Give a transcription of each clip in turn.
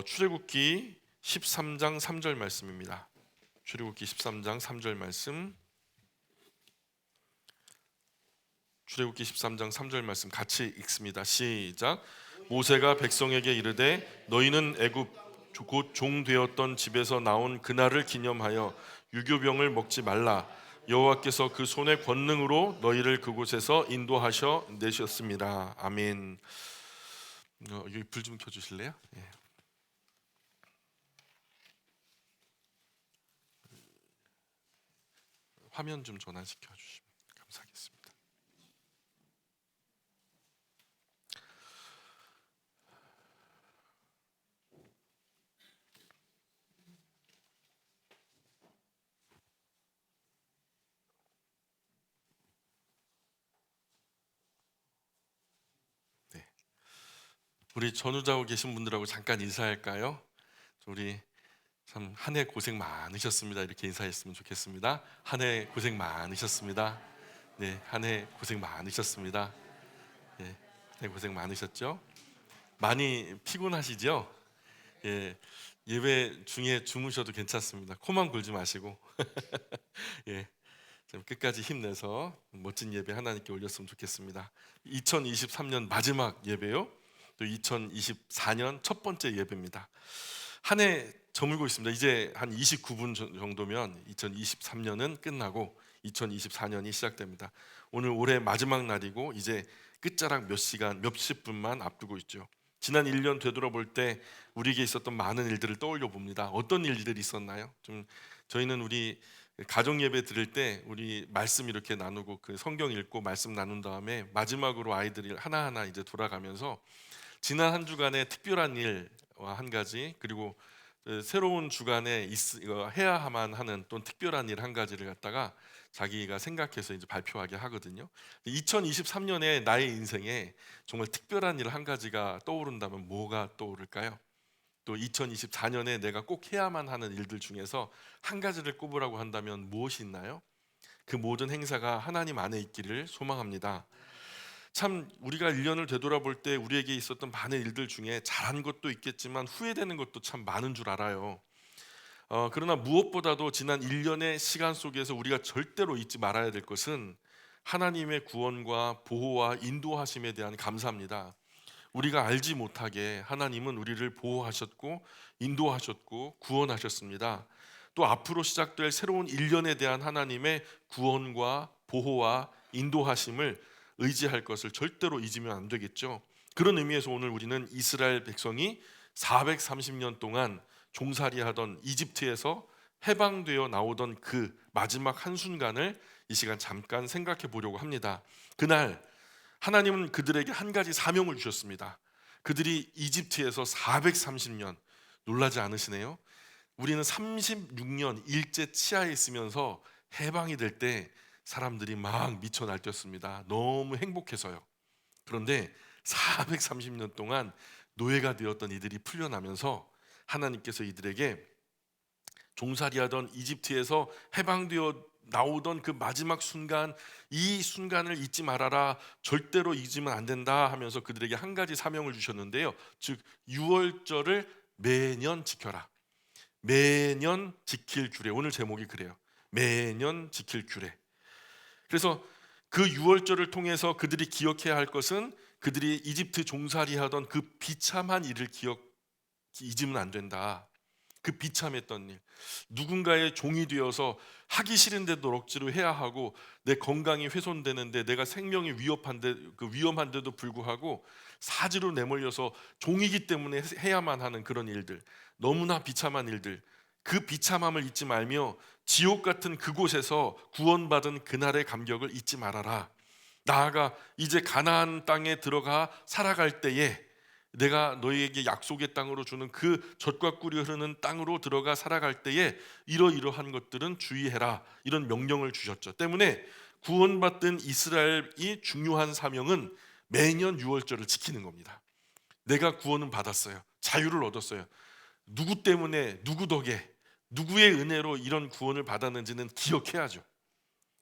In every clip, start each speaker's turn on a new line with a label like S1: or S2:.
S1: 출애굽기 13장 3절 말씀입니다. 출애굽기 13장 3절 말씀. 출애굽기 13장 3절 말씀 같이 읽습니다. 시작. 모세가 백성에게 이르되 너희는 애굽 곧 종 되었던 집에서 나온 그날을 기념하여 유교병을 먹지 말라. 여호와께서 그 손의 권능으로 너희를 그곳에서 인도하셔 내셨습니다. 아멘. 여기 불 좀 켜주실래요? 예. 화면 좀 전환시켜 주시면 감사하겠습니다. 네. 우리 전후자고 계신 분들하고 잠깐 인사할까요? 우리 참 한 해 고생 많으셨습니다. 이렇게 인사했으면 좋겠습니다. 한 해 고생 많으셨습니다. 네, 한 해 고생 많으셨습니다. 네, 한 해 고생 많으셨죠? 많이 피곤하시죠? 예, 예배 중에 주무셔도 괜찮습니다. 코만 골지 마시고 예, 좀 끝까지 힘내서 멋진 예배 하나님께 올렸으면 좋겠습니다. 2023년 마지막 예배요. 또 2024년 첫 번째 예배입니다. 한 해 저물고 있습니다. 이제 한 29분 정도면 2023년은 끝나고 2024년이 시작됩니다. 오늘 올해 마지막 날이고 이제 끝자락 몇 시간, 몇십 분만 앞두고 있죠. 지난 1년 되돌아볼 때 우리에게 있었던 많은 일들을 떠올려 봅니다. 어떤 일들이 있었나요? 좀 저희는 우리 가정 예배 드릴 때 우리 말씀 이렇게 나누고 그 성경 읽고 말씀 나눈 다음에 마지막으로 아이들이 하나하나 이제 돌아가면서 지난 한 주간의 특별한 일와 한 가지, 그리고 새로운 주간에 해야만 하는 또 특별한 일 한 가지를 갖다가 자기가 생각해서 이제 발표하게 하거든요. 2023년에 나의 인생에 정말 특별한 일 한 가지가 떠오른다면 뭐가 떠오를까요? 또 2024년에 내가 꼭 해야만 하는 일들 중에서 한 가지를 꼽으라고 한다면 무엇이 있나요? 그 모든 행사가 하나님 안에 있기를 소망합니다. 참 우리가 1년을 되돌아볼 때 우리에게 있었던 많은 일들 중에 잘한 것도 있겠지만 후회되는 것도 참 많은 줄 알아요. 그러나 무엇보다도 지난 1년의 시간 속에서 우리가 절대로 잊지 말아야 될 것은 하나님의 구원과 보호와 인도하심에 대한 감사입니다. 우리가 알지 못하게 하나님은 우리를 보호하셨고 인도하셨고 구원하셨습니다. 또 앞으로 시작될 새로운 1년에 대한 하나님의 구원과 보호와 인도하심을 의지할 것을 절대로 잊으면 안 되겠죠. 그런 의미에서 오늘 우리는 이스라엘 백성이 430년 동안 종살이하던 이집트에서 해방되어 나오던 그 마지막 한순간을 이 시간 잠깐 생각해 보려고 합니다. 그날 하나님은 그들에게 한 가지 사명을 주셨습니다. 그들이 이집트에서 430년, 놀라지 않으시네요? 우리는 36년 일제 치하에 있으면서 해방이 될 때 사람들이 막 미쳐 날뛰었습니다. 너무 행복해서요. 그런데 430년 동안 노예가 되었던 이들이 풀려나면서 하나님께서 이들에게 종살이하던 이집트에서 해방되어 나오던 그 마지막 순간, 이 순간을 잊지 말아라, 절대로 잊으면 안 된다 하면서 그들에게 한 가지 사명을 주셨는데요. 즉 유월절을 매년 지켜라. 매년 지킬 규례. 오늘 제목이 그래요. 매년 지킬 규례. 그래서 그 유월절을 통해서 그들이 기억해야 할 것은 그들이 이집트 종살이하던 그 비참한 일을 잊으면 안 된다. 그 비참했던 일, 누군가의 종이 되어서 하기 싫은데도 억지로 해야 하고 내 건강이 훼손되는데 내가 생명이 위험한데도 불구하고 사지로 내몰려서 종이기 때문에 해야만 하는 그런 일들, 너무나 비참한 일들, 그 비참함을 잊지 말며 지옥 같은 그곳에서 구원받은 그날의 감격을 잊지 말아라. 나아가 이제 가나안 땅에 들어가 살아갈 때에 내가 너희에게 약속의 땅으로 주는 그 젖과 꿀이 흐르는 땅으로 들어가 살아갈 때에 이러이러한 것들은 주의해라, 이런 명령을 주셨죠. 때문에 구원받은 이스라엘이 중요한 사명은 매년 유월절을 지키는 겁니다. 내가 구원은 받았어요. 자유를 얻었어요. 누구 때문에, 누구 덕에, 누구의 은혜로 이런 구원을 받았는지는 기억해야죠.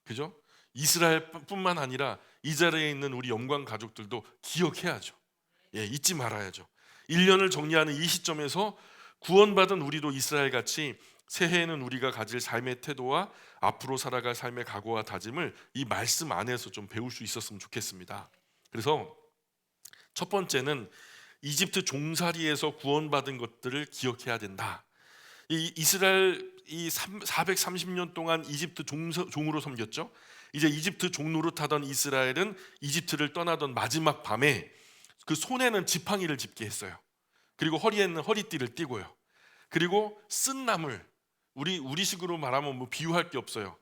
S1: 그죠? 이스라엘뿐만 아니라 이 자리에 있는 우리 영광 가족들도 기억해야죠. 예, 잊지 말아야죠. 1년을 정리하는 이 시점에서 구원받은 우리도 이스라엘 같이 새해에는 우리가 가질 삶의 태도와 앞으로 살아갈 삶의 각오와 다짐을 이 말씀 안에서 좀 배울 수 있었으면 좋겠습니다. 그래서 첫 번째는 이집트 종살이에서 구원받은 것들을 기억해야 된다. 이 이스라엘 430년 동안 이집트 종으로 섬겼죠. 이제 이집트 종 노릇하던 이스라엘은 이집트를 떠나던 마지막 밤에 그 손에는 지팡이를 짚게 했어요. 그리고 허리에는 허리띠를 띠고요. 그리고 쓴 나물, 우리식으로 말하면 뭐 비유할 게 없어요.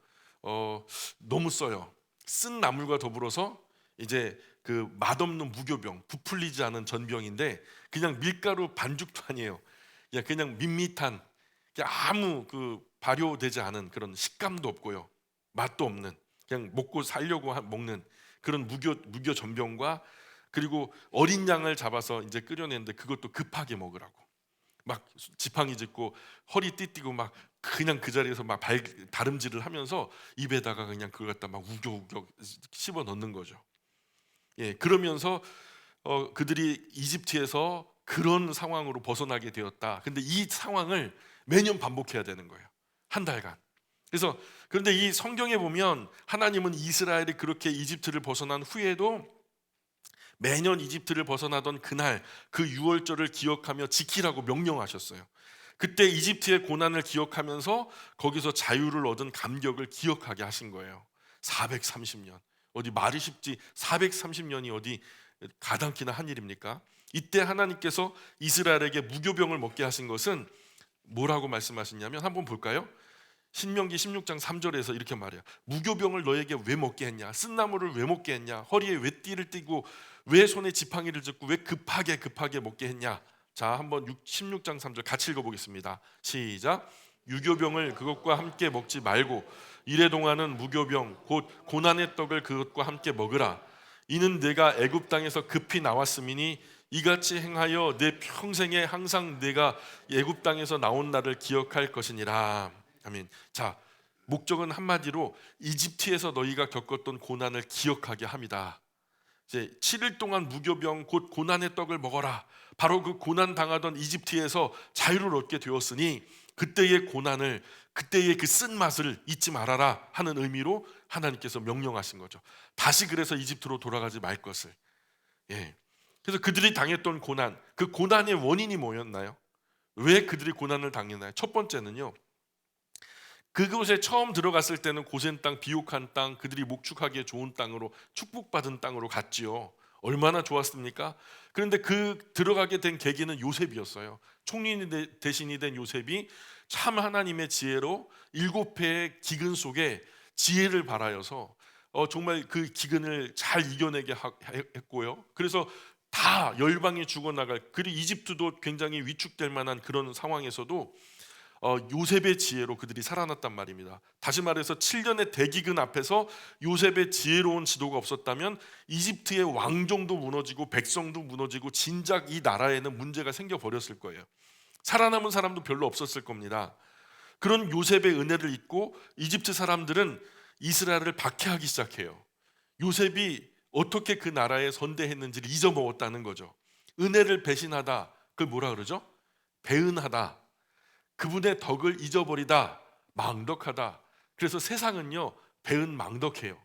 S1: 너무 써요. 쓴 나물과 더불어서 이제 그 맛없는 무교병, 부풀리지 않은 전병인데 그냥 밀가루 반죽도 아니에요. 그냥 밋밋한, 그냥 아무 그 발효되지 않은 그런 식감도 없고요, 맛도 없는, 그냥 먹고 살려고 먹는 그런 무교 전병과, 그리고 어린 양을 잡아서 이제 끓여내는데 그것도 급하게 먹으라고 막 지팡이 짚고 허리 띠띠고 막 그냥 그 자리에서 막 다름질을 하면서 입에다가 그냥 그걸 갖다 막 우겨우겨 씹어 넣는 거죠. 그러면서 그들이 이집트에서 그런 상황으로 벗어나게 되었다. 근데 이 상황을 매년 반복해야 되는 거예요. 한 달간. 그래서 그런데 이 성경에 보면 하나님은 이스라엘이 그렇게 이집트를 벗어난 후에도 매년 이집트를 벗어나던 그날 그 유월절을 기억하며 지키라고 명령하셨어요. 그때 이집트의 고난을 기억하면서 거기서 자유를 얻은 감격을 기억하게 하신 거예요. 430년. 어디 말이 쉽지 430년이 어디 가당키나 한 일입니까? 이때 하나님께서 이스라엘에게 무교병을 먹게 하신 것은 뭐라고 말씀하셨냐면 한번 볼까요? 신명기 16장 3절에서 이렇게 말해요. 무교병을 너에게 왜 먹게 했냐? 쓴나물을 왜 먹게 했냐? 허리에 왜 띠를 띠고 왜 손에 지팡이를 짚고 왜 급하게 먹게 했냐? 자, 한번 16장 3절 같이 읽어보겠습니다. 시작. 유교병을 그것과 함께 먹지 말고 이래 동안은 무교병 곧 고난의 떡을 그것과 함께 먹으라. 이는 내가 애굽 땅에서 급히 나왔음이니 이같이 행하여 내 평생에 항상 내가 애굽 땅에서 나온 날을 기억할 것이니라. 아멘. 자, 목적은 한마디로 이집트에서 너희가 겪었던 고난을 기억하게 합니다. 이제 7일 동안 무교병 곧 고난의 떡을 먹어라. 바로 그 고난 당하던 이집트에서 자유를 얻게 되었으니 그때의 고난을, 그때의 그 쓴맛을 잊지 말아라 하는 의미로 하나님께서 명령하신 거죠. 다시 그래서 이집트로 돌아가지 말 것을. 그래서 그들이 당했던 고난, 그 고난의 원인이 뭐였나요? 왜 그들이 고난을 당했나요? 첫 번째는요, 그곳에 처음 들어갔을 때는 고센 땅, 비옥한 땅, 그들이 목축하기에 좋은 땅으로, 축복받은 땅으로 갔지요. 얼마나 좋았습니까? 그런데 그 들어가게 된 계기는 요셉이었어요. 총리 대신이 된 요셉이 참 하나님의 지혜로 7회의 기근 속에 지혜를 발하여서 정말 그 기근을 잘 이겨내게 했고요. 그래서 다 열방이 죽어나갈, 그리고 이집트도 굉장히 위축될 만한 그런 상황에서도 요셉의 지혜로 그들이 살아났단 말입니다. 다시 말해서 7년의 대기근 앞에서 요셉의 지혜로운 지도가 없었다면 이집트의 왕정도 무너지고 백성도 무너지고 진작 이 나라에는 문제가 생겨버렸을 거예요. 살아남은 사람도 별로 없었을 겁니다. 그런 요셉의 은혜를 잊고 이집트 사람들은 이스라엘을 박해하기 시작해요. 요셉이 어떻게 그 나라에 선대했는지를 잊어먹었다는 거죠. 은혜를 배신하다, 그걸 뭐라 그러죠? 배은하다. 그분의 덕을 잊어버리다, 망덕하다. 그래서 세상은요, 배은망덕해요.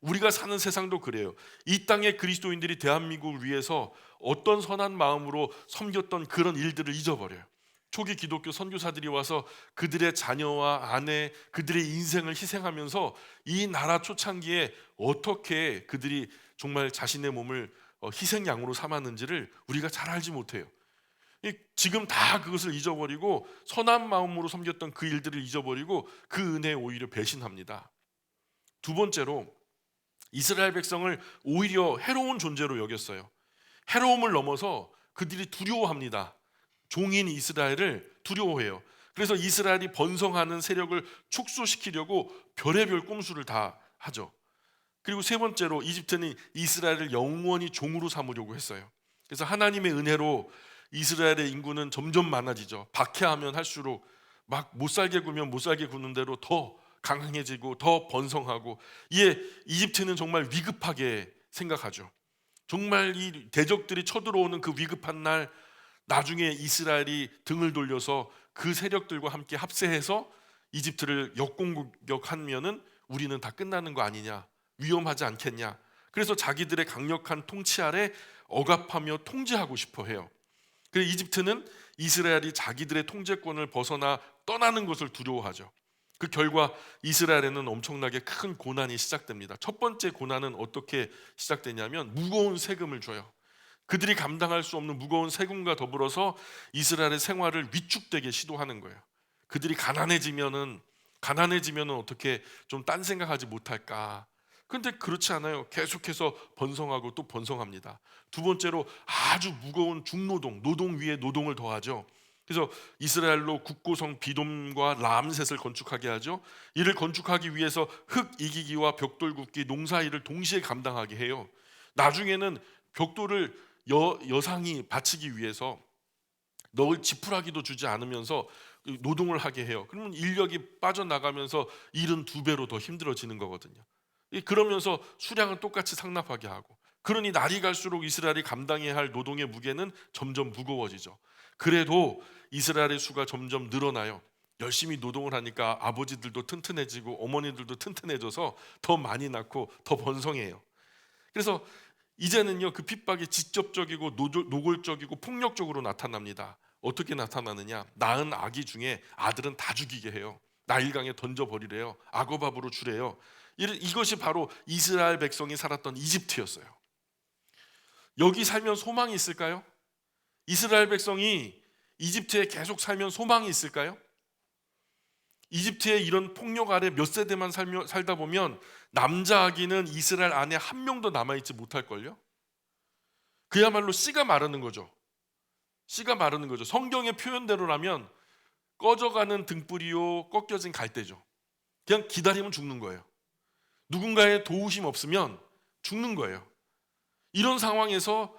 S1: 우리가 사는 세상도 그래요. 이 땅의 그리스도인들이 대한민국을 위해서 어떤 선한 마음으로 섬겼던 그런 일들을 잊어버려요. 초기 기독교 선교사들이 와서 그들의 자녀와 아내, 그들의 인생을 희생하면서 이 나라 초창기에 어떻게 그들이 정말 자신의 몸을 희생양으로 삼았는지를 우리가 잘 알지 못해요. 지금 다 그것을 잊어버리고 선한 마음으로 섬겼던 그 일들을 잊어버리고 그 은혜에 오히려 배신합니다. 두 번째로 이스라엘 백성을 오히려 해로운 존재로 여겼어요. 해로움을 넘어서 그들이 두려워합니다. 종인 이스라엘을 두려워해요. 그래서 이스라엘이 번성하는 세력을 축소시키려고 별의별 꼼수를 다 하죠. 그리고 세 번째로 이집트는 이스라엘을 영원히 종으로 삼으려고 했어요. 그래서 하나님의 은혜로 이스라엘의 인구는 점점 많아지죠. 박해하면 할수록 막 못살게 구면 못살게 구는 대로 더 강해지고 더 번성하고, 이에 이집트는 정말 위급하게 생각하죠. 정말 이 대적들이 쳐들어오는 그 위급한 날, 나중에 이스라엘이 등을 돌려서 그 세력들과 함께 합세해서 이집트를 역공격하면은 우리는 다 끝나는 거 아니냐, 위험하지 않겠냐. 그래서 자기들의 강력한 통치 아래 억압하며 통제하고 싶어 해요. 그래서 이집트는 이스라엘이 자기들의 통제권을 벗어나 떠나는 것을 두려워하죠. 그 결과 이스라엘에는 엄청나게 큰 고난이 시작됩니다. 첫 번째 고난은 어떻게 시작되냐면 무거운 세금을 줘요. 그들이 감당할 수 없는 무거운 세금과 더불어서 이스라엘의 생활을 위축되게 시도하는 거예요. 그들이 가난해지면은 어떻게 좀 딴 생각하지 못할까? 근데 그렇지 않아요. 계속해서 번성하고 또 번성합니다. 두 번째로 아주 무거운 중노동, 노동 위에 노동을 더하죠. 그래서 이스라엘로 국고성 비돔과 람셋을 건축하게 하죠. 이를 건축하기 위해서 흙 이기기와 벽돌 굽기, 농사일을 동시에 감당하게 해요. 나중에는 벽돌을 여상이 바치기 위해서 널 지푸라기도 주지 않으면서 노동을 하게 해요. 그러면 인력이 빠져나가면서 일은 2배로 더 힘들어지는 거거든요. 그러면서 수량은 똑같이 상납하게 하고, 그러니 날이 갈수록 이스라엘이 감당해야 할 노동의 무게는 점점 무거워지죠. 그래도 이스라엘의 수가 점점 늘어나요. 열심히 노동을 하니까 아버지들도 튼튼해지고 어머니들도 튼튼해져서 더 많이 낳고 더 번성해요. 그래서 이제는요, 그 핍박이 직접적이고 노골적이고 폭력적으로 나타납니다. 어떻게 나타나느냐? 낳은 아기 중에 아들은 다 죽이게 해요. 나일강에 던져버리래요. 악어밥으로 주래요. 이것이 바로 이스라엘 백성이 살았던 이집트였어요. 여기 살면 소망이 있을까요? 이스라엘 백성이 이집트에 계속 살면 소망이 있을까요? 이집트의 이런 폭력 아래 몇 세대만 살다 보면 남자 아기는 이스라엘 안에 한 명도 남아있지 못할걸요? 그야말로 씨가 마르는 거죠. 씨가 마르는 거죠. 성경의 표현대로라면 꺼져가는 등불이요 꺾여진 갈대죠. 그냥 기다리면 죽는 거예요. 누군가의 도우심 없으면 죽는 거예요. 이런 상황에서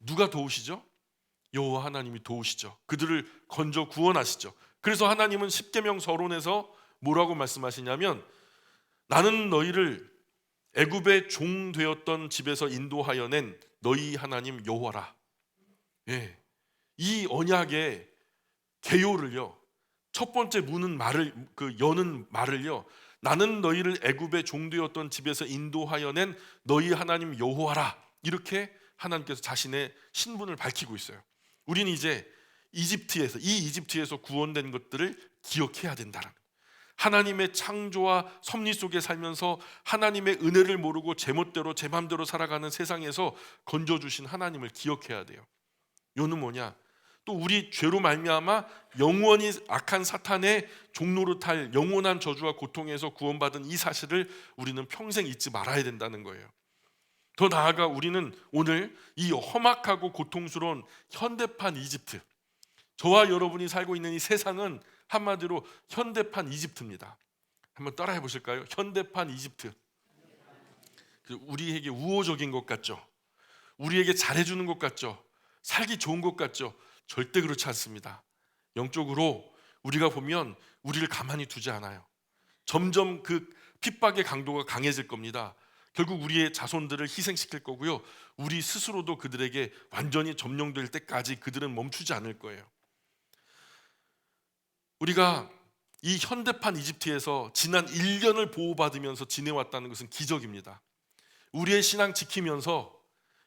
S1: 누가 도우시죠? 여호와 하나님이 도우시죠. 그들을 건져 구원하시죠. 그래서 하나님은 십계명 서론에서 뭐라고 말씀하시냐면, 나는 너희를 애굽의 종 되었던 집에서 인도하여 낸 너희 하나님 여호와라. 예. 이 언약의 개요를요, 첫 번째 무는 말을, 여는 말을요, 나는 너희를 애굽의 종 되었던 집에서 인도하여 낸 너희 하나님 여호와라, 이렇게 하나님께서 자신의 신분을 밝히고 있어요. 우리는 이제 이집트에서 구원된 것들을 기억해야 된다는 거예요. 하나님의 창조와 섭리 속에 살면서 하나님의 은혜를 모르고 제멋대로 제 맘대로 살아가는 세상에서 건져주신 하나님을 기억해야 돼요. 요는 뭐냐? 또 우리 죄로 말미암아 영원히 악한 사탄의 종로로 탈 영원한 저주와 고통에서 구원받은 이 사실을 우리는 평생 잊지 말아야 된다는 거예요. 더 나아가 우리는 오늘 이 험악하고 고통스러운 현대판 이집트, 저와 여러분이 살고 있는 이 세상은 한마디로 현대판 이집트입니다. 한번 따라해 보실까요? 현대판 이집트. 우리에게 우호적인 것 같죠? 우리에게 잘해주는 것 같죠? 살기 좋은 것 같죠? 절대 그렇지 않습니다. 영적으로 우리가 보면 우리를 가만히 두지 않아요. 점점 그 핍박의 강도가 강해질 겁니다. 결국 우리의 자손들을 희생시킬 거고요, 우리 스스로도 그들에게 완전히 점령될 때까지 그들은 멈추지 않을 거예요. 우리가 이 현대판 이집트에서 지난 1년을 보호받으면서 지내왔다는 것은 기적입니다. 우리의 신앙 지키면서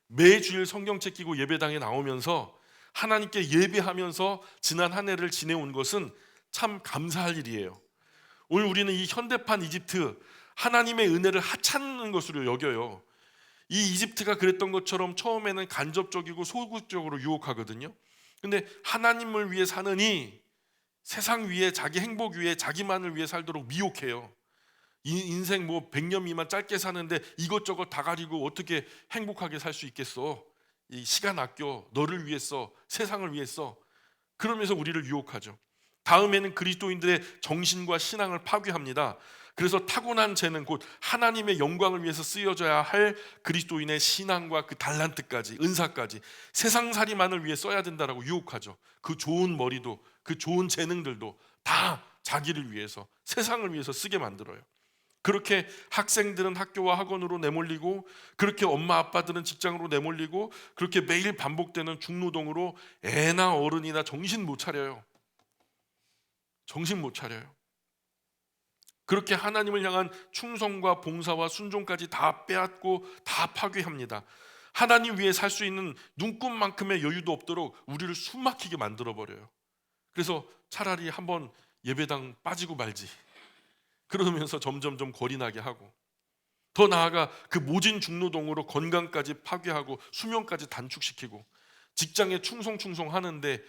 S1: 매주일 성경책 끼고 예배당에 나오면서 하나님께 예배하면서 지난 한 해를 지내온 것은 참 감사할 일이에요. 오늘 우리는 이 현대판 이집트, 하나님의 은혜를 하찮는 것으로 여겨요. 이 이집트가 그랬던 것처럼 처음에는 간접적이고 소극적으로 유혹하거든요. 근데 하나님을 위해 사느니 세상 위에, 자기 행복 위에, 자기만을 위해 살도록 미혹해요. 인생 100년 미만 짧게 사는데 이것저것 다 가지고 어떻게 행복하게 살 수 있겠어? 이 시간 아껴, 너를 위해서, 세상을 위해서. 그러면서 우리를 유혹하죠. 다음에는 그리스도인들의 정신과 신앙을 파괴합니다. 그래서 타고난 재능, 곧 하나님의 영광을 위해서 쓰여져야 할 그리스도인의 신앙과 그 달란트까지, 은사까지 세상살이만을 위해 써야 된다라고 유혹하죠. 그 좋은 머리도, 그 좋은 재능들도 다 자기를 위해서, 세상을 위해서 쓰게 만들어요. 그렇게 학생들은 학교와 학원으로 내몰리고, 그렇게 엄마 아빠들은 직장으로 내몰리고, 그렇게 매일 반복되는 중노동으로 애나 어른이나 정신 못 차려요. 정신 못 차려요. 그렇게 하나님을 향한 충성과 봉사와 순종까지 다 빼앗고 다 파괴합니다. 하나님 위에 살 수 있는 눈꼽만큼의 여유도 없도록 우리를 숨막히게 만들어버려요. 그래서 차라리 한번 예배당 빠지고 말지, 그러면서 점점점 거리 나게 하고, 더 나아가 그 모진 중노동으로 건강까지 파괴하고 수명까지 단축시키고, 직장에 충성하는데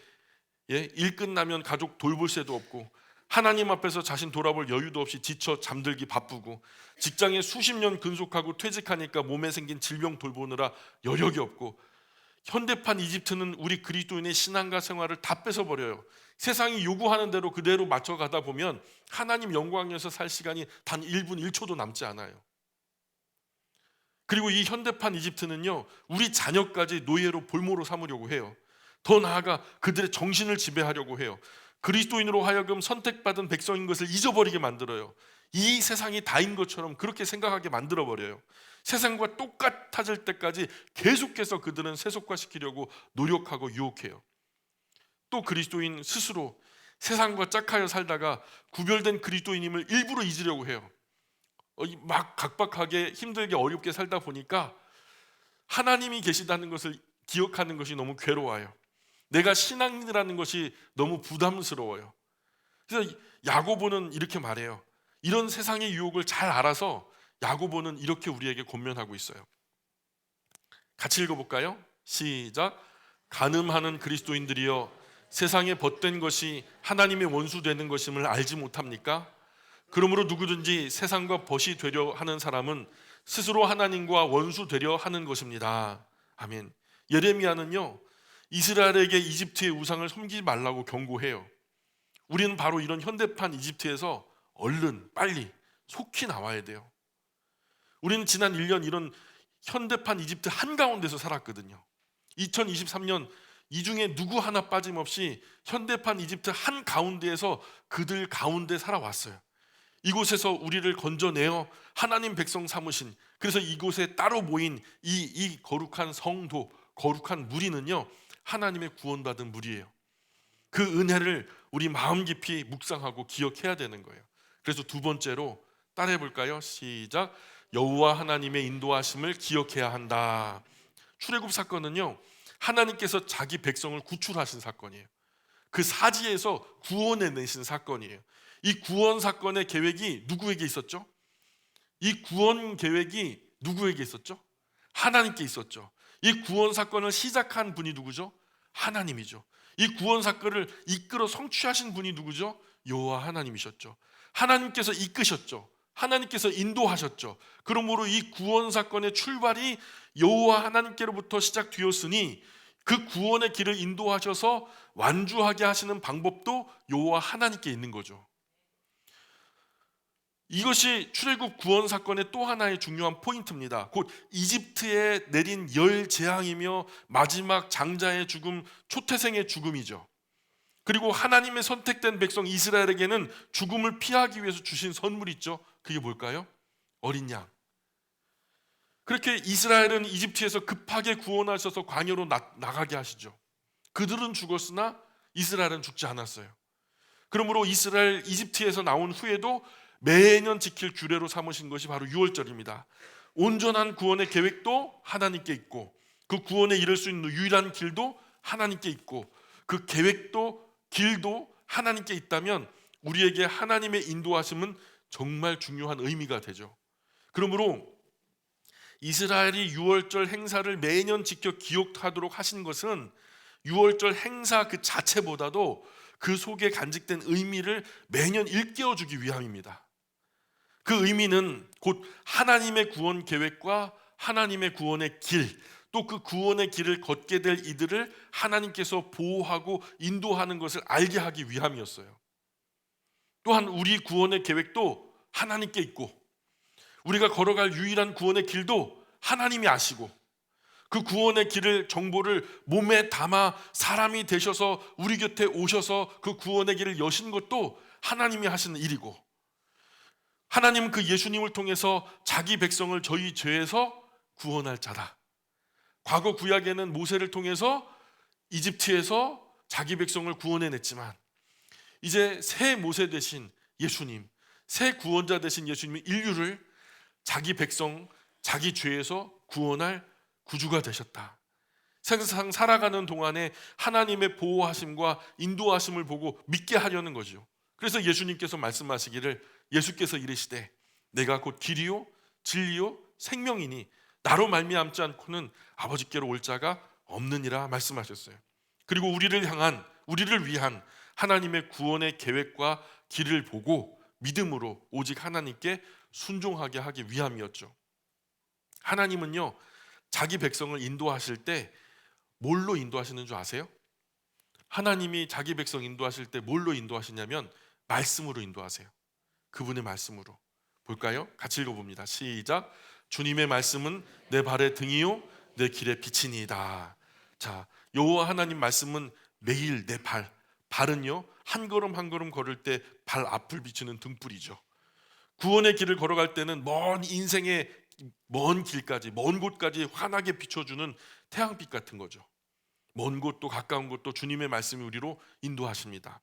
S1: 일 끝나면 가족 돌볼 새도 없고, 하나님 앞에서 자신 돌아볼 여유도 없이 지쳐 잠들기 바쁘고, 직장에 수십 년 근속하고 퇴직하니까 몸에 생긴 질병 돌보느라 여력이 없고, 현대판 이집트는 우리 그리스도인의 신앙과 생활을 다 뺏어버려요. 세상이 요구하는 대로 그대로 맞춰가다 보면 하나님 영광에서 살 시간이 단 1분 1초도 남지 않아요. 그리고 이 현대판 이집트는요, 우리 자녀까지 노예로 볼모로 삼으려고 해요. 더 나아가 그들의 정신을 지배하려고 해요. 그리스도인으로 하여금 선택받은 백성인 것을 잊어버리게 만들어요. 이 세상이 다인 것처럼 그렇게 생각하게 만들어버려요. 세상과 똑같아질 때까지 계속해서 그들은 세속화시키려고 노력하고 유혹해요. 또 그리스도인 스스로 세상과 짝하여 살다가 구별된 그리스도인임을 일부러 잊으려고 해요. 막 각박하게 힘들게 어렵게 살다 보니까 하나님이 계시다는 것을 기억하는 것이 너무 괴로워요. 내가 신앙인이라는 것이 너무 부담스러워요. 그래서 야고보는 이렇게 말해요. 이런 세상의 유혹을 잘 알아서 야고보는 이렇게 우리에게 권면하고 있어요. 같이 읽어볼까요? 시작. 간음하는 그리스도인들이여, 세상에 벗된 것이 하나님의 원수 되는 것임을 알지 못합니까? 그러므로 누구든지 세상과 벗이 되려 하는 사람은 스스로 하나님과 원수 되려 하는 것입니다. 아멘. 예레미야는요, 이스라엘에게 이집트의 우상을 섬기지 말라고 경고해요. 우리는 바로 이런 현대판 이집트에서 얼른 빨리 속히 나와야 돼요. 우리는 지난 1년 이런 현대판 이집트 한가운데서 살았거든요. 2023년 이 중에 누구 하나 빠짐없이 현대판 이집트 한가운데에서 그들 가운데 살아왔어요. 이곳에서 우리를 건져내어 하나님 백성 삼으신, 그래서 이곳에 따로 모인 이 거룩한 성도, 거룩한 무리는요, 하나님의 구원받은 무리예요. 그 은혜를 우리 마음 깊이 묵상하고 기억해야 되는 거예요. 그래서 두 번째로 따라해 볼까요? 시작. 여호와 하나님의 인도하심을 기억해야 한다. 출애굽 사건은요, 하나님께서 자기 백성을 구출하신 사건이에요. 그 사지에서 구원해내신 사건이에요. 이 구원 사건의 계획이 누구에게 있었죠? 이 구원 계획이 누구에게 있었죠? 하나님께 있었죠. 이 구원 사건을 시작한 분이 누구죠? 하나님이죠. 이 구원 사건을 이끌어 성취하신 분이 누구죠? 여호와 하나님이셨죠. 하나님께서 이끄셨죠. 하나님께서 인도하셨죠. 그러므로 이 구원 사건의 출발이 여호와 하나님께로부터 시작되었으니 그 구원의 길을 인도하셔서 완주하게 하시는 방법도 여호와 하나님께 있는 거죠. 이것이 출애굽 구원 사건의 또 하나의 중요한 포인트입니다. 곧 이집트에 내린 열 재앙이며 마지막 장자의 죽음, 초태생의 죽음이죠. 그리고 하나님의 선택된 백성 이스라엘에게는 죽음을 피하기 위해서 주신 선물이 있죠. 그게 뭘까요? 어린 양. 그렇게 이스라엘은 이집트에서 급하게 구원하셔서 광야로 나가게 하시죠. 그들은 죽었으나 이스라엘은 죽지 않았어요. 그러므로 이스라엘 이집트에서 나온 후에도 매년 지킬 규례로 삼으신 것이 바로 유월절입니다. 온전한 구원의 계획도 하나님께 있고, 그 구원에 이를 수 있는 유일한 길도 하나님께 있고, 그 계획도 길도 하나님께 있다면 우리에게 하나님의 인도하심은 정말 중요한 의미가 되죠. 그러므로 이스라엘이 유월절 행사를 매년 지켜 기억하도록 하신 것은 유월절 행사 그 자체보다도 그 속에 간직된 의미를 매년 일깨워주기 위함입니다. 그 의미는 곧 하나님의 구원 계획과 하나님의 구원의 길, 또 그 구원의 길을 걷게 될 이들을 하나님께서 보호하고 인도하는 것을 알게 하기 위함이었어요. 또한 우리 구원의 계획도 하나님께 있고, 우리가 걸어갈 유일한 구원의 길도 하나님이 아시고, 그 구원의 길을 정보를 몸에 담아 사람이 되셔서 우리 곁에 오셔서 그 구원의 길을 여신 것도 하나님이 하시는 일이고, 하나님은 그 예수님을 통해서 자기 백성을 저희 죄에서 구원할 자다. 과거 구약에는 모세를 통해서 이집트에서 자기 백성을 구원해냈지만 이제 새 모세 대신 예수님, 새 구원자 되신 예수님이 인류를 자기 백성, 자기 죄에서 구원할 구주가 되셨다. 세상 살아가는 동안에 하나님의 보호하심과 인도하심을 보고 믿게 하려는 거죠. 그래서 예수님께서 말씀하시기를, 예수께서 이르시되 내가 곧 길이요 진리요 생명이니 나로 말미암지 않고는 아버지께로 올 자가 없느니라 말씀하셨어요. 그리고 우리를 위한 하나님의 구원의 계획과 길을 보고 믿음으로 오직 하나님께 순종하게 하기 위함이었죠. 하나님은요, 자기 백성을 인도하실 때 뭘로 인도하시는 줄 아세요? 하나님이 자기 백성 인도하실 때 뭘로 인도하시냐면 말씀으로 인도하세요. 그분의 말씀으로. 볼까요? 같이 읽어봅니다. 시작. 주님의 말씀은 내 발의 등이요 내 길의 빛이니이다. 자, 여호와 하나님 말씀은 매일 내 발은요 한 걸음 한 걸음 걸을 때 발 앞을 비추는 등불이죠. 구원의 길을 걸어갈 때는 먼 인생의 먼 길까지, 먼 곳까지 환하게 비춰주는 태양빛 같은 거죠. 먼 곳도 가까운 곳도 주님의 말씀이 우리로 인도하십니다.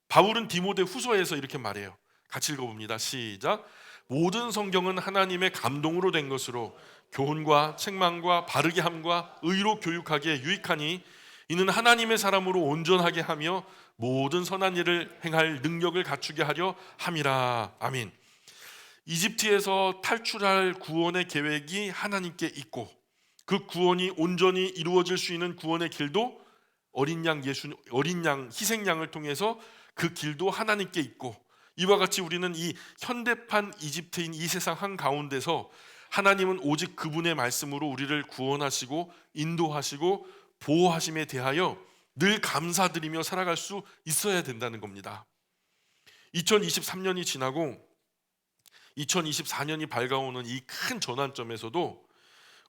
S1: 바울은 디모데 후서에서 이렇게 말해요. 같이 읽어봅니다. 시작. 모든 성경은 하나님의 감동으로 된 것으로 교훈과 책망과 바르게 함과 의로 교육하기에 유익하니 이는 하나님의 사람으로 온전하게 하며 모든 선한 일을 행할 능력을 갖추게 하려 함이라. 아멘. 이집트에서 탈출할 구원의 계획이 하나님께 있고 그 구원이 온전히 이루어질 수 있는 구원의 길도 어린 양 희생양을 통해서 그 길도 하나님께 있고, 이와 같이 우리는 이 현대판 이집트인 이 세상 한가운데서 하나님은 오직 그분의 말씀으로 우리를 구원하시고 인도하시고 보호하심에 대하여 늘 감사드리며 살아갈 수 있어야 된다는 겁니다. 2023년이 지나고 2024년이 밝아오는 이 큰 전환점에서도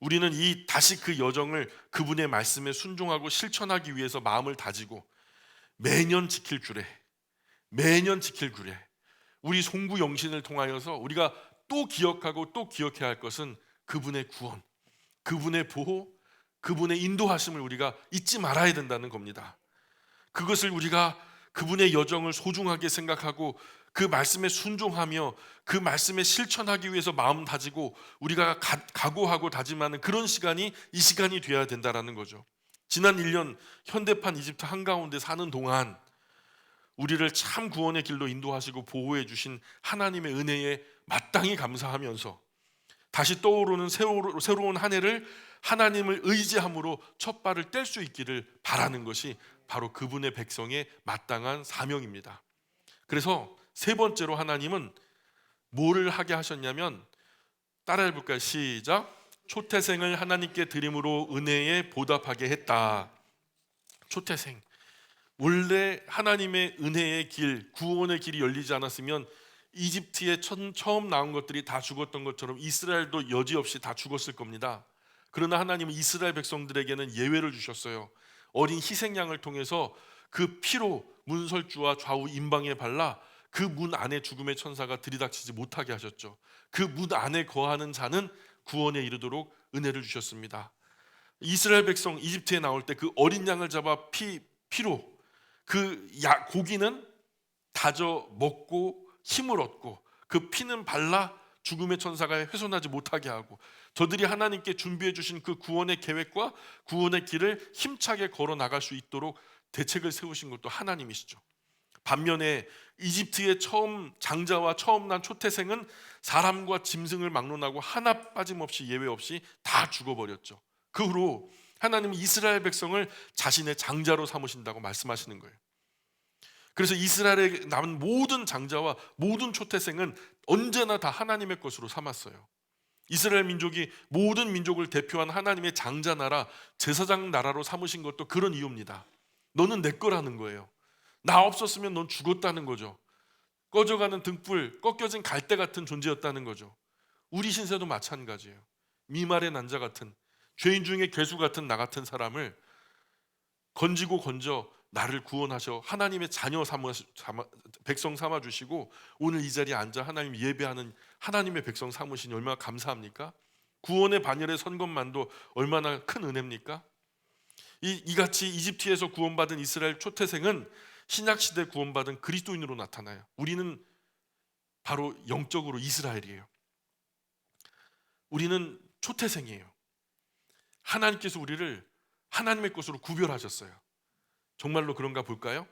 S1: 우리는 다시 그 여정을 그분의 말씀에 순종하고 실천하기 위해서 마음을 다지고 매년 지킬 규례, 우리 송구 영신을 통하여서 우리가 또 기억하고 또 기억해야 할 것은 그분의 구원, 그분의 보호, 그분의 인도하심을 우리가 잊지 말아야 된다는 겁니다. 그것을 우리가 그분의 여정을 소중하게 생각하고 그 말씀에 순종하며 그 말씀에 실천하기 위해서 마음 다지고 우리가 각오하고 다짐하는 그런 시간이 이 시간이 되어야 된다는 거죠. 지난 1년 현대판 이집트 한가운데 사는 동안 우리를 참 구원의 길로 인도하시고 보호해 주신 하나님의 은혜에 마땅히 감사하면서 다시 떠오르는 새로운 한 해를 하나님을 의지함으로 첫 발을 뗄 수 있기를 바라는 것이 바로 그분의 백성의 마땅한 사명입니다. 그래서 세 번째로 하나님은 뭐를 하게 하셨냐면, 따라해 볼까요? 시작. 초태생을 하나님께 드림으로 은혜에 보답하게 했다. 초태생, 원래 하나님의 은혜의 길, 구원의 길이 열리지 않았으면 이집트에 처음 나온 것들이 다 죽었던 것처럼 이스라엘도 여지없이 다 죽었을 겁니다. 그러나 하나님은 이스라엘 백성들에게는 예외를 주셨어요. 어린 희생양을 통해서 그 피로 문설주와 좌우 임방에 발라 그 문 안에 죽음의 천사가 들이닥치지 못하게 하셨죠. 그 문 안에 거하는 자는 구원에 이르도록 은혜를 주셨습니다. 이스라엘 백성 이집트에 나올 때 그 어린 양을 잡아 피로 그 고기는 다져 먹고 힘을 얻고 그 피는 발라 죽음의 천사가 훼손하지 못하게 하고, 저들이 하나님께 준비해 주신 그 구원의 계획과 구원의 길을 힘차게 걸어 나갈 수 있도록 대책을 세우신 것도 하나님이시죠. 반면에 이집트의 처음 장자와 처음 난 초태생은 사람과 짐승을 막론하고 하나 빠짐없이 예외 없이 다 죽어버렸죠. 그 후로 하나님은 이스라엘 백성을 자신의 장자로 삼으신다고 말씀하시는 거예요. 그래서 이스라엘에 남은 모든 장자와 모든 초태생은 언제나 다 하나님의 것으로 삼았어요. 이스라엘 민족이 모든 민족을 대표한 하나님의 장자 나라, 제사장 나라로 삼으신 것도 그런 이유입니다. 너는 내 거라는 거예요. 나 없었으면 넌 죽었다는 거죠. 꺼져가는 등불, 꺾여진 갈대 같은 존재였다는 거죠. 우리 신세도 마찬가지예요. 미말의 난자 같은, 죄인 중에 괴수 같은 나 같은 사람을 건지고 건져 나를 구원하셔 하나님의 자녀 백성 삼아 주시고 오늘 이 자리에 앉아 하나님 예배하는 하나님의 백성 삼으시니 얼마나 감사합니까? 구원의 반열에 선 것만도 얼마나 큰 은혜입니까? 이같이 이집트에서 구원받은 이스라엘 초태생은 신약시대 구원받은 그리스도인으로 나타나요. 우리는 바로 영적으로 이스라엘이에요. 우리는 초태생이에요. 하나님께서 우리를 하나님의 것으로 구별하셨어요. 정말로 그런가 볼까요?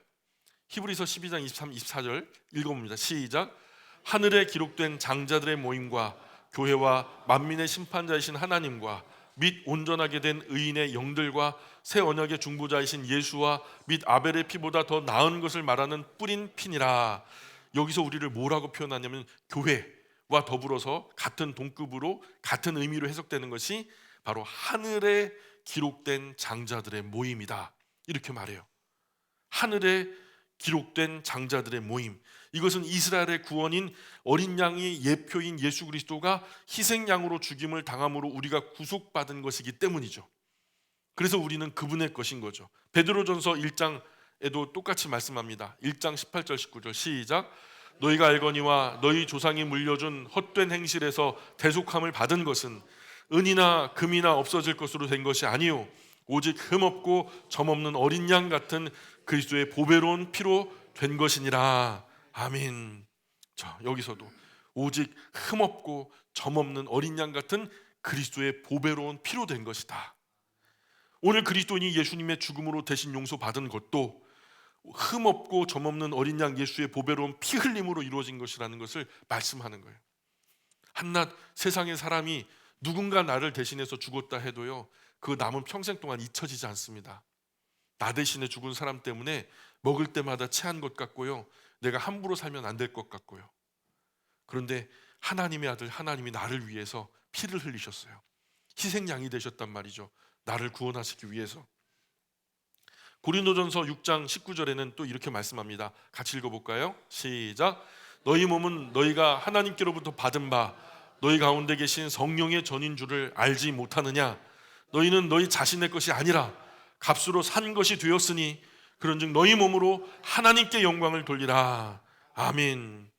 S1: 히브리서 12장 23, 24절 읽어봅니다. 시작. 하늘에 기록된 장자들의 모임과 교회와 만민의 심판자이신 하나님과 및 온전하게 된 의인의 영들과 새 언약의 중보자이신 예수와 및 아벨의 피보다 더 나은 것을 말하는 뿌린 피니라. 여기서 우리를 뭐라고 표현하냐면 교회와 더불어서 같은 동급으로 같은 의미로 해석되는 것이 바로 하늘에 기록된 장자들의 모임이다, 이렇게 말해요. 하늘에 기록된 장자들의 모임, 이것은 이스라엘의 구원인 어린 양이 예표인 예수 그리스도가 희생양으로 죽임을 당함으로 우리가 구속받은 것이기 때문이죠. 그래서 우리는 그분의 것인 거죠. 베드로전서 1장에도 똑같이 말씀합니다. 1장 18절 19절 시작. 너희가 알거니와 너희 조상이 물려준 헛된 행실에서 대속함을 받은 것은 은이나 금이나 없어질 것으로 된 것이 아니요 오직 흠없고 점없는 어린 양 같은 그리스도의 보배로운 피로 된 것이니라. 아멘. 자, 여기서도 오직 흠없고 점없는 어린 양 같은 그리스도의 보배로운 피로 된 것이다. 오늘 그리스도인이 예수님의 죽음으로 대신 용서받은 것도 흠없고 점없는 어린 양 예수의 보배로운 피 흘림으로 이루어진 것이라는 것을 말씀하는 거예요. 한낱 세상의 사람이 누군가 나를 대신해서 죽었다 해도요, 그 남은 평생 동안 잊혀지지 않습니다. 나 대신에 죽은 사람 때문에 먹을 때마다 체한 것 같고요, 내가 함부로 살면 안 될 것 같고요. 그런데 하나님의 아들 하나님이 나를 위해서 피를 흘리셨어요. 희생양이 되셨단 말이죠. 나를 구원하시기 위해서. 고린도전서 6장 19절에는 또 이렇게 말씀합니다. 같이 읽어볼까요? 시작. 너희 몸은 너희가 하나님께로부터 받은 바 너희 가운데 계신 성령의 전인 줄을 알지 못하느냐? 너희는 너희 자신의 것이 아니라 값으로 산 것이 되었으니 그런즉 너희 몸으로 하나님께 영광을 돌리라. 아멘.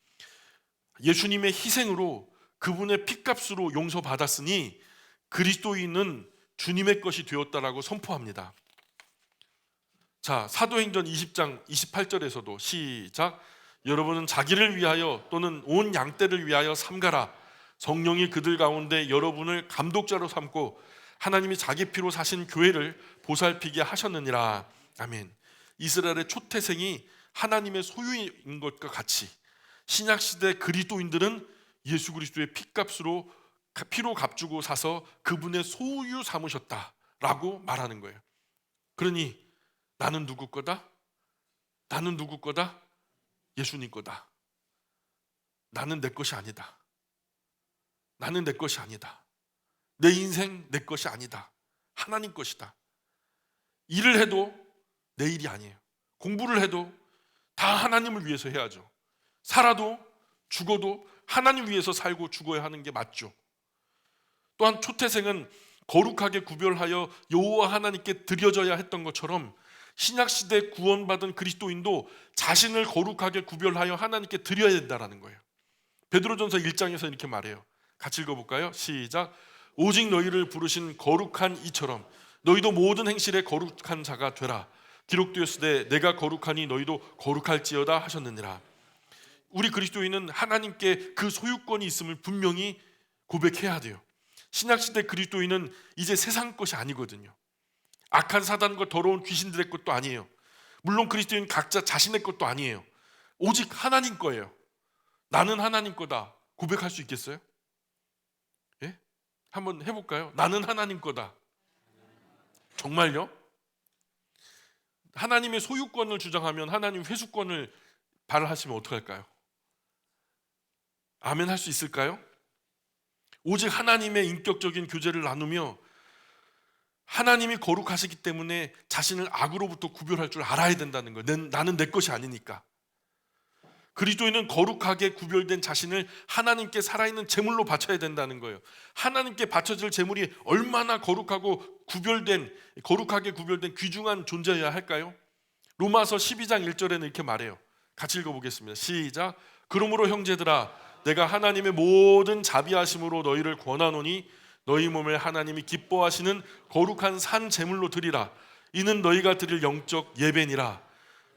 S1: 예수님의 희생으로 그분의 피값으로 용서받았으니 그리스도인은 주님의 것이 되었다라고 선포합니다. 자, 사도행전 20장 28절에서도 시작. 여러분은 자기를 위하여 또는 온 양떼를 위하여 삼가라. 성령이 그들 가운데 여러분을 감독자로 삼고 하나님이 자기 피로 사신 교회를 보살피게 하셨느니라. 아멘. 이스라엘의 초태생이 하나님의 소유인 것과 같이 신약시대 그리스도인들은 예수 그리스도의 피값으로 피로 값주고 사서 그분의 소유 삼으셨다라고 말하는 거예요. 그러니 나는 누구 거다? 나는 누구 거다? 예수님 거다. 나는 내 것이 아니다. 나는 내 것이 아니다. 내 인생 내 것이 아니다. 하나님 것이다. 일을 해도 내 일이 아니에요. 공부를 해도 다 하나님을 위해서 해야죠. 살아도 죽어도 하나님 위해서 살고 죽어야 하는 게 맞죠. 또한 초태생은 거룩하게 구별하여 여호와 하나님께 드려져야 했던 것처럼 신약시대 구원받은 그리스도인도 자신을 거룩하게 구별하여 하나님께 드려야 된다는 거예요. 베드로전서 1장에서 이렇게 말해요. 같이 읽어볼까요? 시작. 오직 너희를 부르신 거룩한 이처럼 너희도 모든 행실에 거룩한 자가 되라. 기록되었으되 내가 거룩하니 너희도 거룩할지어다 하셨느니라. 우리 그리스도인은 하나님께 그 소유권이 있음을 분명히 고백해야 돼요. 신약시대 그리스도인은 이제 세상 것이 아니거든요. 악한 사단과 더러운 귀신들의 것도 아니에요. 물론 그리스도인 각자 자신의 것도 아니에요. 오직 하나님 거예요. 나는 하나님 거다 고백할 수 있겠어요? 예? 한번 해볼까요? 나는 하나님 거다. 정말요? 하나님의 소유권을 주장하면 하나님 회수권을 발하시면 어떡할까요? 아멘 할 수 있을까요? 오직 하나님의 인격적인 교제를 나누며 하나님이 거룩하시기 때문에 자신을 악으로부터 구별할 줄 알아야 된다는 거예요. 나는 내 것이 아니니까. 그리스도인은 거룩하게 구별된 자신을 하나님께 살아있는 제물로 바쳐야 된다는 거예요. 하나님께 바쳐질 제물이 얼마나 거룩하게 구별된 귀중한 존재여야 할까요? 로마서 12장 1절에는 이렇게 말해요. 같이 읽어보겠습니다. 시작. 그러므로 형제들아, 내가 하나님의 모든 자비하심으로 너희를 권하노니 너희 몸을 하나님이 기뻐하시는 거룩한 산 제물로 드리라. 이는 너희가 드릴 영적 예배니라.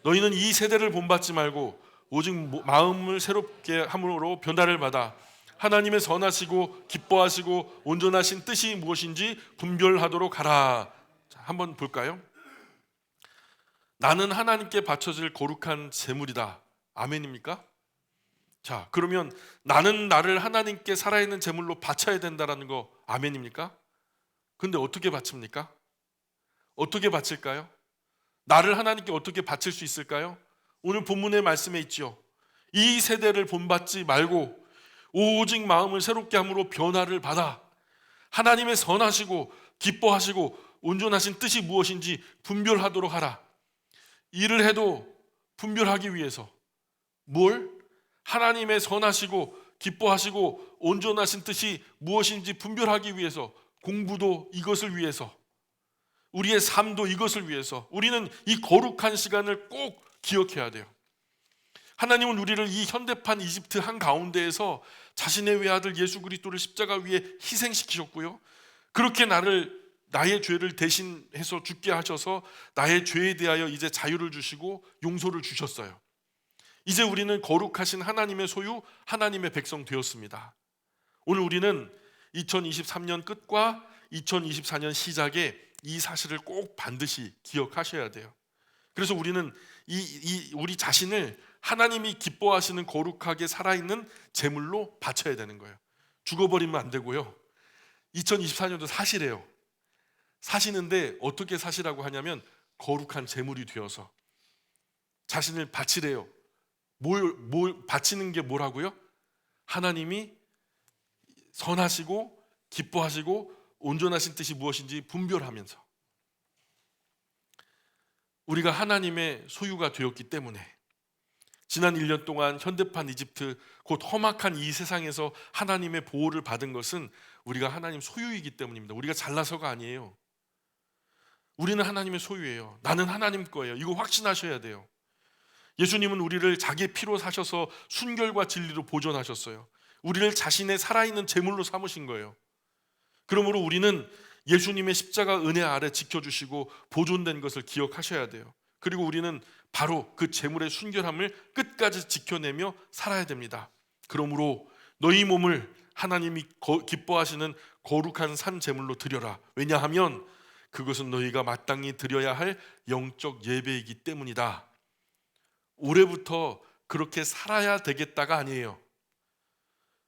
S1: 너희는 이 세대를 본받지 말고 오직 마음을 새롭게 함으로 변화를 받아 하나님의 선하시고 기뻐하시고 온전하신 뜻이 무엇인지 분별하도록 하라. 자, 한번 볼까요? 나는 하나님께 바쳐질 거룩한 제물이다. 아멘입니까? 자, 그러면 나는 나를 하나님께 살아있는 제물로 바쳐야 된다는 거 아멘입니까? 근데 어떻게 바칩니까? 어떻게 바칠까요? 나를 하나님께 어떻게 바칠 수 있을까요? 오늘 본문의 말씀에 있죠. 이 세대를 본받지 말고 오직 마음을 새롭게 함으로 변화를 받아 하나님의 선하시고 기뻐하시고 온전하신 뜻이 무엇인지 분별하도록 하라. 일을 해도 분별하기 위해서 뭘? 하나님의 선하시고 기뻐하시고 온전하신 뜻이 무엇인지 분별하기 위해서, 공부도 이것을 위해서, 우리의 삶도 이것을 위해서 우리는 이 거룩한 시간을 꼭 기억해야 돼요. 하나님은 우리를 이 현대판 이집트 한가운데에서 자신의 외아들 예수 그리스도를 십자가 위에 희생시키셨고요, 그렇게 나의 죄를 대신해서 죽게 하셔서 나의 죄에 대하여 이제 자유를 주시고 용서를 주셨어요. 이제 우리는 거룩하신 하나님의 소유, 하나님의 백성 되었습니다. 오늘 우리는 2023년 끝과 2024년 시작에 이 사실을 꼭 반드시 기억하셔야 돼요. 그래서 우리는 우리 자신을 하나님이 기뻐하시는 거룩하게 살아있는 제물로 바쳐야 되는 거예요. 죽어버리면 안 되고요. 2024년도 사시래요. 사시는데 어떻게 사시라고 하냐면 거룩한 제물이 되어서 자신을 바치래요. 뭘 바치는 게 뭐라고요? 하나님이 선하시고 기뻐하시고 온전하신 뜻이 무엇인지 분별하면서 우리가 하나님의 소유가 되었기 때문에 지난 1년 동안 현대판 이집트, 곧 험악한 이 세상에서 하나님의 보호를 받은 것은 우리가 하나님 소유이기 때문입니다. 우리가 잘나서가 아니에요. 우리는 하나님의 소유예요. 나는 하나님 거예요. 이거 확신하셔야 돼요. 예수님은 우리를 자기의 피로 사셔서 순결과 진리로 보존하셨어요. 우리를 자신의 살아있는 제물로 삼으신 거예요. 그러므로 우리는 예수님의 십자가 은혜 아래 지켜주시고 보존된 것을 기억하셔야 돼요. 그리고 우리는 바로 그 제물의 순결함을 끝까지 지켜내며 살아야 됩니다. 그러므로 너희 몸을 하나님이 기뻐하시는 거룩한 산 제물로 드려라. 왜냐하면 그것은 너희가 마땅히 드려야 할 영적 예배이기 때문이다. 올해부터 그렇게 살아야 되겠다가 아니에요.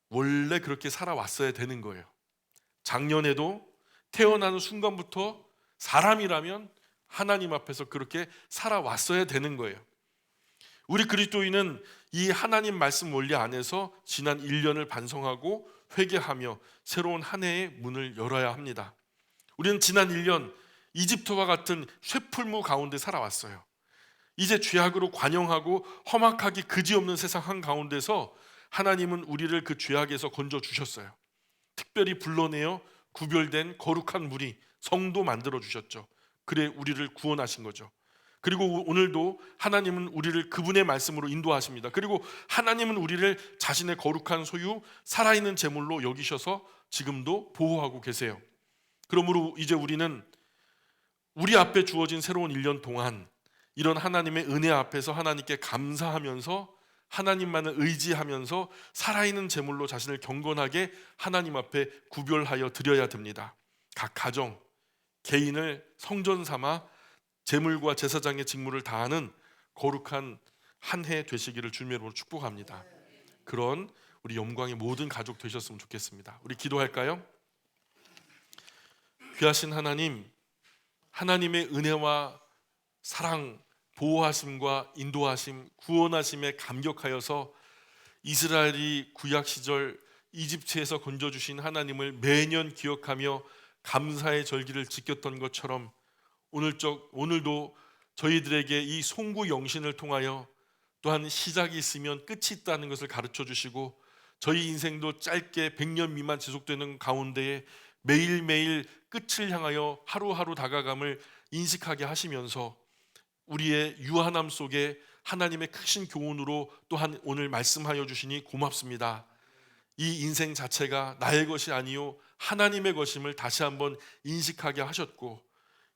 S1: 원래 그렇게 살아왔어야 되는 거예요. 작년에도 태어나는 순간부터 사람이라면 하나님 앞에서 그렇게 살아왔어야 되는 거예요. 우리 그리스도인은 이 하나님 말씀 원리 안에서 지난 1년을 반성하고 회개하며 새로운 한 해의 문을 열어야 합니다. 우리는 지난 1년 이집트와 같은 쇠풀무 가운데 살아왔어요. 이제 죄악으로 관영하고 험악하기 그지없는 세상 한가운데서 하나님은 우리를 그 죄악에서 건져주셨어요. 특별히 불러내어 구별된 거룩한 무리, 성도 만들어주셨죠. 그래 우리를 구원하신 거죠. 그리고 오늘도 하나님은 우리를 그분의 말씀으로 인도하십니다. 그리고 하나님은 우리를 자신의 거룩한 소유, 살아있는 제물로 여기셔서 지금도 보호하고 계세요. 그러므로 이제 우리는 우리 앞에 주어진 새로운 1년 동안 이런 하나님의 은혜 앞에서 하나님께 감사하면서 하나님만을 의지하면서 살아있는 제물로 자신을 경건하게 하나님 앞에 구별하여 드려야 됩니다. 각 가정, 개인을 성전 삼아 제물과 제사장의 직무를 다하는 거룩한 한 해 되시기를 주님의 이름으로 축복합니다. 그런 우리 영광의 모든 가족 되셨으면 좋겠습니다. 우리 기도할까요? 귀하신 하나님, 하나님의 은혜와 사랑, 보호하심과 인도하심, 구원하심에 감격하여서 이스라엘이 구약 시절 이집트에서 건져주신 하나님을 매년 기억하며 감사의 절기를 지켰던 것처럼 오늘도 저희들에게 이 송구 영신을 통하여 또한 시작이 있으면 끝이 있다는 것을 가르쳐 주시고 저희 인생도 짧게 100년 미만 지속되는 가운데에 매일매일 끝을 향하여 하루하루 다가감을 인식하게 하시면서 우리의 유한함 속에 하나님의 크신 교훈으로 또한 오늘 말씀하여 주시니 고맙습니다. 이 인생 자체가 나의 것이 아니요 하나님의 것임을 다시 한번 인식하게 하셨고,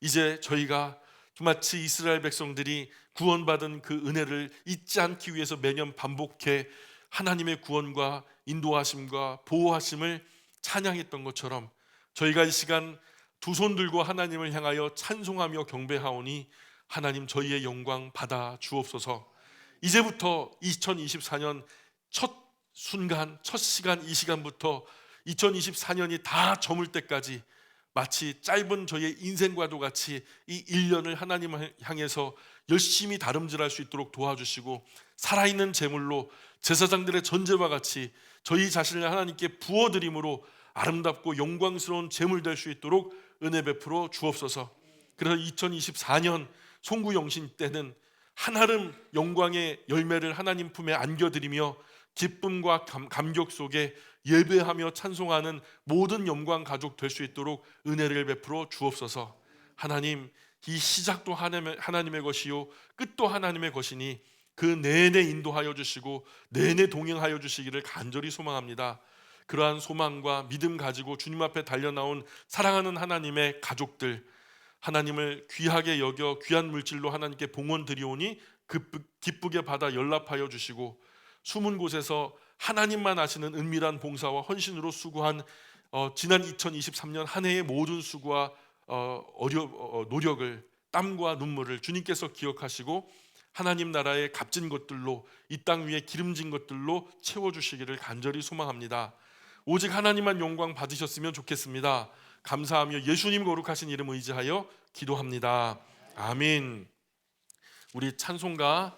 S1: 이제 저희가 마치 이스라엘 백성들이 구원받은 그 은혜를 잊지 않기 위해서 매년 반복해 하나님의 구원과 인도하심과 보호하심을 찬양했던 것처럼, 저희가 이 시간 두 손 들고 하나님을 향하여 찬송하며 경배하오니 하나님 저희의 영광 받아 주옵소서. 이제부터 2024년 첫 순간, 첫 시간, 이 시간부터 2024년이 다 저물 때까지 마치 짧은 저희의 인생과도 같이 이 1년을 하나님을 향해서 열심히 다름질할 수 있도록 도와주시고, 살아있는 제물로 제사장들의 전제와 같이 저희 자신을 하나님께 부어드림으로 아름답고 영광스러운 제물 될 수 있도록 은혜 베풀어 주옵소서. 그래서 2024년 송구영신 때는 한아름 영광의 열매를 하나님 품에 안겨드리며 기쁨과 감격 속에 예배하며 찬송하는 모든 영광 가족 될 수 있도록 은혜를 베풀어 주옵소서. 하나님, 이 시작도 하나님의 것이요 끝도 하나님의 것이니 그 내내 인도하여 주시고 내내 동행하여 주시기를 간절히 소망합니다. 그러한 소망과 믿음 가지고 주님 앞에 달려나온 사랑하는 하나님의 가족들, 하나님을 귀하게 여겨 귀한 물질로 하나님께 봉헌 드리오니 기쁘게 받아 연락하여 주시고, 숨은 곳에서 하나님만 아시는 은밀한 봉사와 헌신으로 수고한 지난 2023년 한 해의 모든 수고와 노력을, 땀과 눈물을 주님께서 기억하시고 하나님 나라의 값진 것들로, 이 땅 위에 기름진 것들로 채워주시기를 간절히 소망합니다. 오직 하나님만 영광 받으셨으면 좋겠습니다. 감사하며 예수님 거룩하신 이름 의지하여 기도합니다. 아멘. 우리 찬송가